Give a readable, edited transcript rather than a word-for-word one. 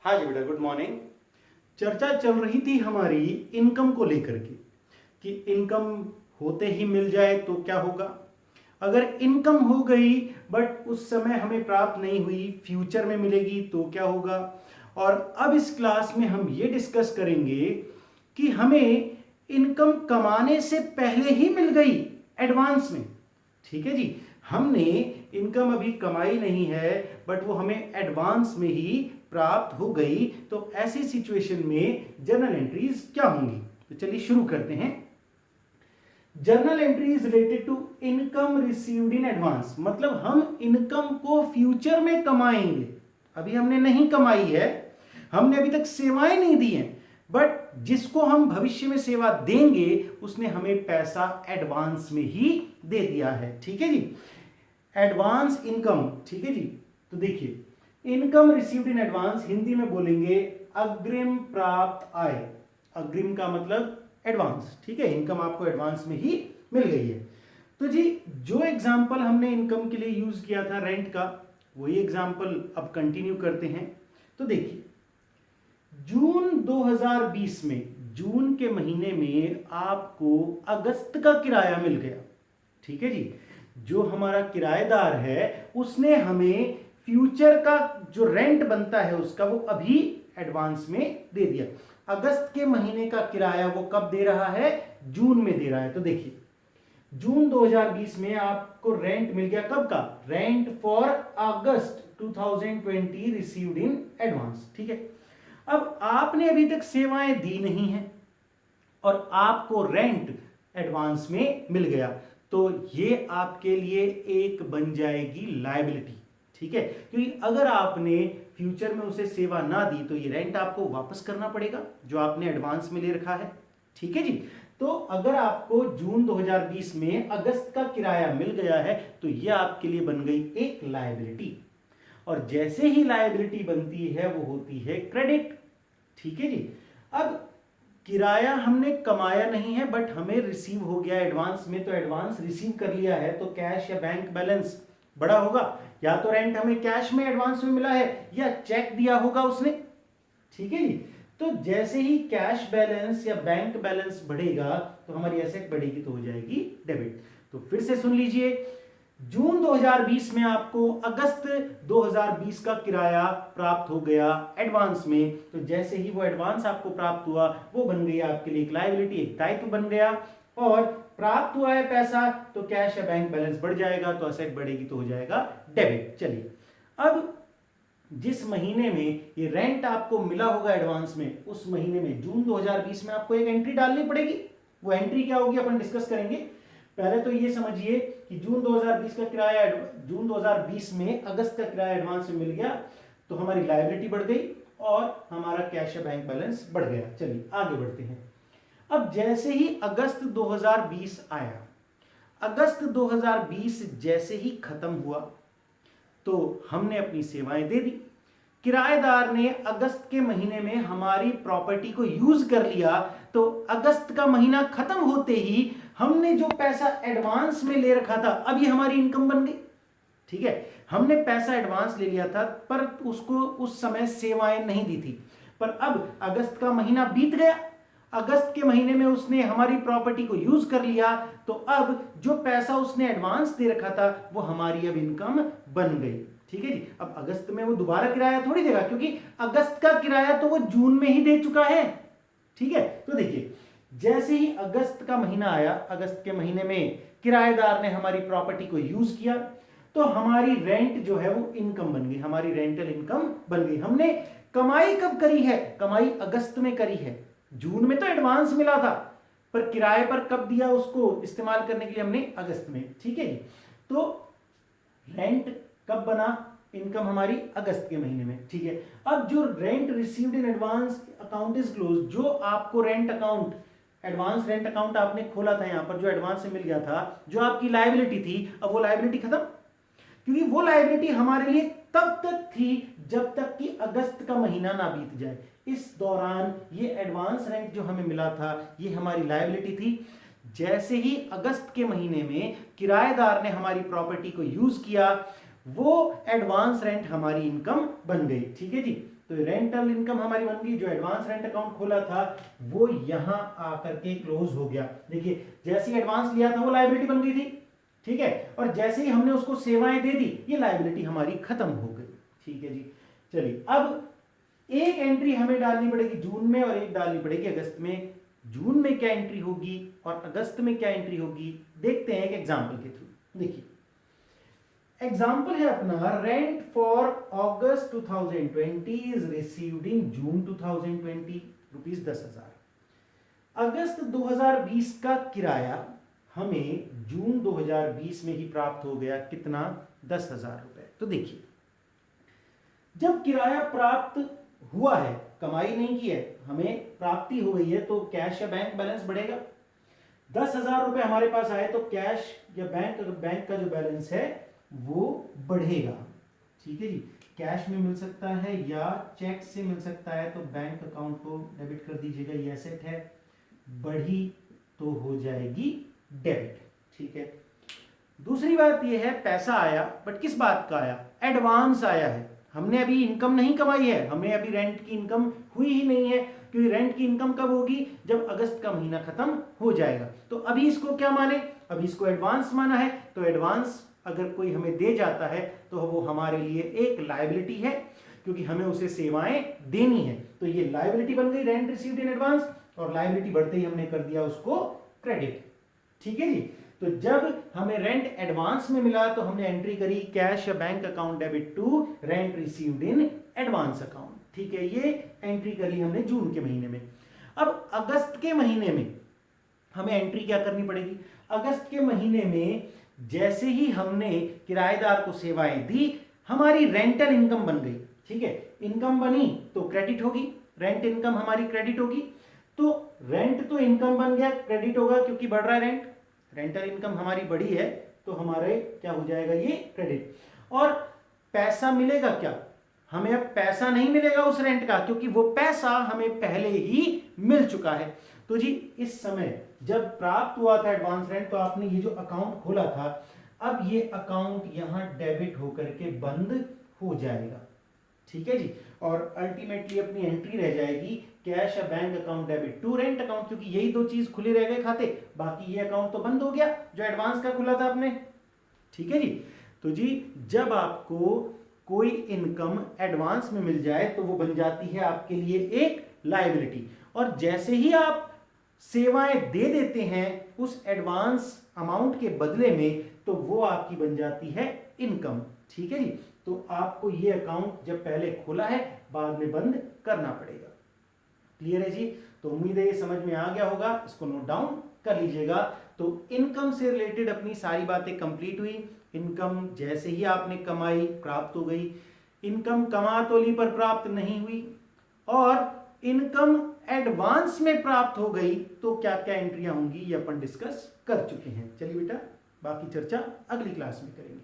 हाँ जी बेटा, good morning. चर्चा चल रही थी हमारी इनकम को लेकर के कि इनकम होते ही मिल जाए तो क्या होगा, अगर इनकम हो गई बट उस समय हमें प्राप्त नहीं हुई, फ्यूचर में मिलेगी तो क्या होगा। और अब इस क्लास में हम ये डिस्कस करेंगे कि हमें इनकम कमाने से पहले ही मिल गई एडवांस में। ठीक है जी, हमने इनकम अभी कमाई नहीं है बट वो हमें एडवांस में ही प्राप्त हो गई, तो ऐसी सिचुएशन में जर्नल एंट्रीज क्या होंगी। तो चलिए शुरू करते हैं। Journal entry is related to income received in advance, मतलब हम इनकम को फ्यूचर में कमाएंगे। अभी हमने नहीं कमाई है, हमने अभी तक सेवाएं नहीं दी हैं, बट जिसको हम भविष्य में सेवा देंगे उसने हमें पैसा एडवांस में ही दे दिया है। ठीक है जी, एडवांस इनकम। ठीक है जी, तो देखिए income received in advance Hindi में बोलेंगे अग्रिम प्राप्त आय। अग्रिम का मतलब एडवांस। ठीक है, इनकम आपको एडवांस में ही मिल गई है। तो जी जो एग्जांपल हमने इनकम के लिए यूज किया था रेंट का, वही एग्जांपल अब कंटिन्यू करते हैं। तो देखिए जून 2020 में, जून के महीने में आपको अगस्त का किराया मिल गया। ठीक है जी, जो हमारा किराएदार है उसने हमें फ्यूचर का जो रेंट बनता है उसका वो अभी एडवांस में दे दिया। अगस्त के महीने का किराया वो कब दे रहा है, जून में दे रहा है। तो देखिए जून 2020 में आपको रेंट मिल गया, कब का, rent for August 2020 received in advance. ठीक है, अब आपने अभी तक सेवाएं दी नहीं है और आपको रेंट एडवांस में मिल गया, तो ये आपके लिए एक बन जाएगी लायबिलिटी। ठीक है, क्योंकि अगर आपने फ्यूचर में उसे सेवा ना दी तो ये रेंट आपको वापस करना पड़ेगा जो आपने एडवांस में ले रखा है। ठीक है जी, तो अगर आपको जून 2020 में अगस्त का किराया मिल गया है तो ये आपके लिए बन गई एक लायबिलिटी, और जैसे ही लायबिलिटी बनती है वो होती है क्रेडिट। ठीक है जी, अब किराया हमने कमाया नहीं है बट हमें रिसीव हो गया एडवांस में, तो एडवांस रिसीव कर लिया है तो कैश या बैंक बैलेंस बड़ा होगा। या तो रेंट हमें कैश में एडवांस में मिला है या चेक दिया होगा उसने। ठीक है जी, तो जैसे ही कैश बैलेंस या बैंक बैलेंस बढ़ेगा तो हमारी एसेट बढ़ेगी तो हो जाएगी डेबिट। तो फिर से सुन लीजिए, जून 2020 में आपको अगस्त 2020 का किराया प्राप्त हो गया एडवांस में, तो जैसे ही वो एडवांस आपको प्राप्त हुआ वो बन गई आपके लिए एक लायबिलिटी, एक दायित्व बन गया। और प्राप्त हुआ है पैसा तो कैश या बैंक बैलेंस बढ़ जाएगा तो असेट बढ़ेगी तो हो जाएगा डेबिट। चलिए अब जिस महीने में ये रेंट आपको मिला होगा एडवांस में, उस महीने में जून 2020 में आपको एक एंट्री डालनी पड़ेगी। वो एंट्री क्या होगी अपन डिस्कस करेंगे। पहले तो ये समझिए कि जून 2020 का किराया, जून 2020 में अगस्त का किराया एडवांस में मिल गया तो हमारी लायबिलिटी बढ़ गई और हमारा कैश या बैंक बैलेंस बढ़ गया। चलिए आगे बढ़ते हैं। अब जैसे ही अगस्त 2020 आया, अगस्त 2020 जैसे ही खत्म हुआ तो हमने अपनी सेवाएं दे दी। किराएदार ने अगस्त के महीने में हमारी प्रॉपर्टी को यूज कर लिया, तो अगस्त का महीना खत्म होते ही हमने जो पैसा एडवांस में ले रखा था अब ये हमारी इनकम बन गई। ठीक है, हमने पैसा एडवांस ले लिया था पर उसको उस समय सेवाएं नहीं दी थी, पर अब अगस्त का महीना बीत गया, अगस्त के महीने में उसने हमारी प्रॉपर्टी को यूज कर लिया, तो अब जो पैसा उसने एडवांस दे रखा था वो हमारी अब इनकम बन गई। ठीक है जी, अब अगस्त में वो दोबारा किराया थोड़ी देगा क्योंकि अगस्त का किराया तो वो जून में ही दे चुका है। ठीक है, तो देखिए जैसे ही अगस्त का महीना आया, अगस्त के महीने में किराएदार ने हमारी प्रॉपर्टी को यूज किया तो हमारी रेंट जो है वो इनकम बन गई, हमारी रेंटल इनकम बन गई। हमने कमाई कब करी है, कमाई अगस्त में करी है, जून में तो एडवांस मिला था पर किराए पर कब दिया उसको इस्तेमाल करने के लिए, हमने अगस्त में। ठीक है जी, तो रेंट कब बना, इनकम हमारी अगस्त के महीने में। ठीक है, अब जो rent received in advance account is close, जो आपको rent account, advance rent account आपने खोला था यहां पर, जो एडवांस से मिल गया था, जो आपकी लायबिलिटी थी, अब वो लायबिलिटी खत्म, क्योंकि वो लायबिलिटी हमारे लिए तब तक थी जब तक कि अगस्त का महीना ना बीत जाए। इस दौरान ये एडवांस रेंट जो हमें मिला था ये हमारी लायबिलिटी थी। जैसे ही अगस्त के महीने में किराएदार ने हमारी प्रॉपर्टी को यूज किया वो एडवांस रेंट हमारी इनकम बन गई। ठीक है जी, तो रेंटल इनकम हमारी बन गई, जो एडवांस रेंट अकाउंट खोला था वो यहां आकर के क्लोज हो गया। देखिए जैसे ही एडवांस लिया था वो लायबिलिटी बन गई थी, ठीक है, और जैसे ही हमने उसको सेवाएं दे दी ये लायबिलिटी हमारी खत्म हो गई। ठीक है जी, चलिए अब एक एंट्री हमें डालनी पड़ेगी जून में और एक डालनी पड़ेगी अगस्त में। जून में क्या एंट्री होगी और अगस्त में क्या एंट्री होगी देखते हैं एक एग्जांपल के थ्रू। देखिए एग्जाम्पल है अपना, rent for August 2020 is received in June 2020 rupees 10,000। अगस्त 2020 का किराया हमें जून 2020 में ही प्राप्त हो गया, कितना, 10,000 रुपए। तो देखिए जब किराया प्राप्त हुआ है, कमाई नहीं की है, हमें प्राप्ति हो गई है, तो कैश या बैंक बैलेंस बढ़ेगा। 10,000 रुपए हमारे पास आए तो कैश या बैंक का जो बैलेंस है वो बढ़ेगा। ठीक है जी, कैश में मिल सकता है या चेक से मिल सकता है, तो बैंक अकाउंट को डेबिट कर दीजिएगा, ये एसेट है, बढ़ी तो हो जाएगी डेबिट। ठीक है, दूसरी बात ये है पैसा आया, बट किस बात का आया, एडवांस आया है, हमने अभी इनकम नहीं कमाई है, हमें अभी रेंट की इनकम हुई ही नहीं है, क्योंकि रेंट की इनकम कब होगी, जब अगस्त का महीना खत्म हो जाएगा। तो अभी इसको क्या माने, अभी इसको एडवांस माना है, तो एडवांस अगर कोई हमें दे जाता है तो वो हमारे लिए एक लायबिलिटी है, क्योंकि हमें उसे सेवाएं देनी है। तो ये लायबिलिटी बन गई, रेंट रिसीव्ड इन एडवांस, और लायबिलिटी बढ़ते ही हमने कर दिया उसको क्रेडिट। ठीक है जी, तो जब हमें रेंट एडवांस में मिला तो हमने एंट्री करी कैश या bank account debit to rent received in advance account. ठीक है, ये एंट्री कर ली हमने जून के महीने में। अब अगस्त के महीने में हमें एंट्री क्या करनी पड़ेगी, अगस्त के महीने में जैसे ही हमने किराएदार को सेवाएं दी हमारी रेंटल इनकम बन गई। ठीक है, इनकम बनी तो क्रेडिट होगी, रेंट इनकम हमारी क्रेडिट होगी, तो रेंट तो इनकम बन गया, क्रेडिट होगा क्योंकि बढ़ रहा है रेंट, रेंटल इनकम हमारी बढ़ी है तो हमारे क्या हो जाएगा ये क्रेडिट। और पैसा मिलेगा क्या, हमें अब पैसा नहीं मिलेगा उस रेंट का, क्योंकि वो पैसा हमें पहले ही मिल चुका है। तो जी इस समय जब प्राप्त हुआ था एडवांस रेंट तो आपने ये जो अकाउंट खोला था, अब ये अकाउंट यहां डेबिट होकर के बंद हो जाएगा। ठीक है जी, और अल्टीमेटली अपनी एंट्री रह जाएगी कैश या bank account debit to rent account, क्योंकि यही दो चीज खुले रह गए खाते, बाकी ये अकाउंट तो बंद हो गया जो एडवांस का खुला था आपने। ठीक है जी, तो जी जब आपको कोई इनकम एडवांस में मिल जाए तो वो बन जाती है आपके लिए एक लायबिलिटी, और जैसे ही आप सेवाएं दे देते हैं उस एडवांस अमाउंट के बदले में तो वो आपकी बन जाती है इनकम। ठीक है जी, तो आपको ये अकाउंट जब पहले खोला है बाद में बंद करना पड़ेगा। क्लियर है जी, तो उम्मीद है ये समझ में आ गया होगा, इसको नोट डाउन कर लीजिएगा। तो इनकम से रिलेटेड अपनी सारी बातें कंप्लीट हुई। इनकम जैसे ही आपने कमाई प्राप्त हो गई, इनकम कमा तो ली पर प्राप्त नहीं हुई, और इनकम एडवांस में प्राप्त हो गई तो क्या क्या एंट्रियां होंगी ये अपन डिस्कस कर चुके हैं। चलिए बेटा बाकी चर्चा अगली क्लास में करेंगे।